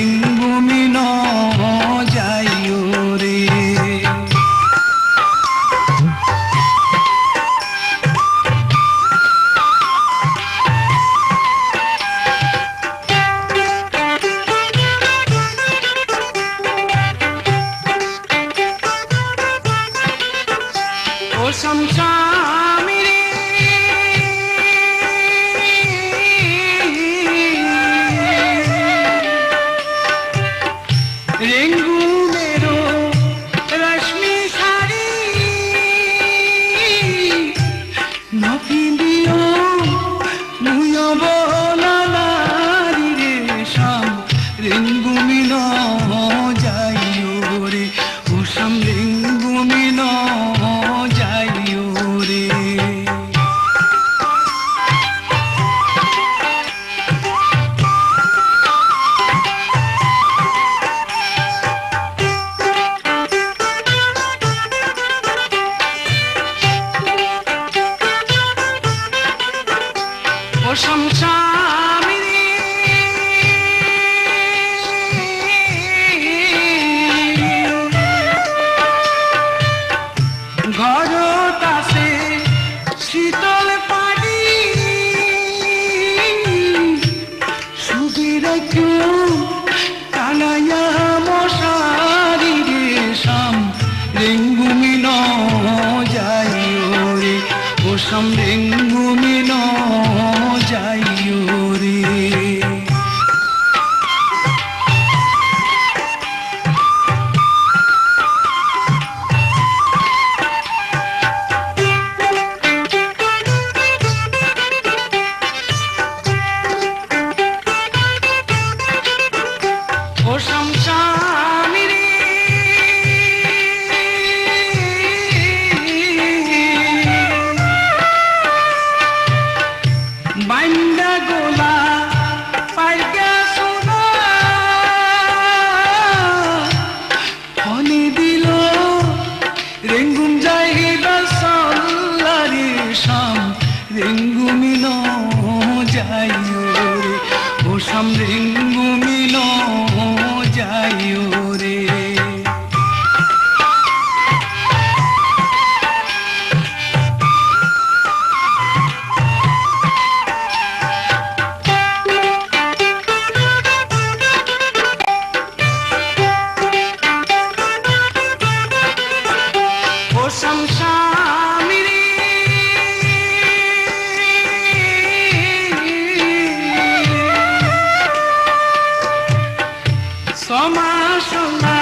রেঙ্গুমি ন যাইও রে। ও সমসামি রে রেঙ্গুমেরো রশ্মি শাড়ি নপিলিও মুয় বলারি রে শাম রেঙ্গুমি ন যাইও রে। ও শাম রেঙ্গুমি ন যাইও রে। ও সমসামি রে ঘর তাসে শীতল পানি সুবিরা কেউ টানাইয়া মশারি রে শাম রেঙ্গুমি ন যাইও রে। ও শাম রেঙ্গুমি ন যাইও রে। ও সমসামি রে বাইন্দা গোলা পাইকা সোনা হনি দিল রেঙ্গুম যাইবা সাল্লারে শাম রেঙ্গুমি ন যাইও রে। ও শাম রেঙ্গুমি ন যাইও রে। ও সমসামি রে সমাসলা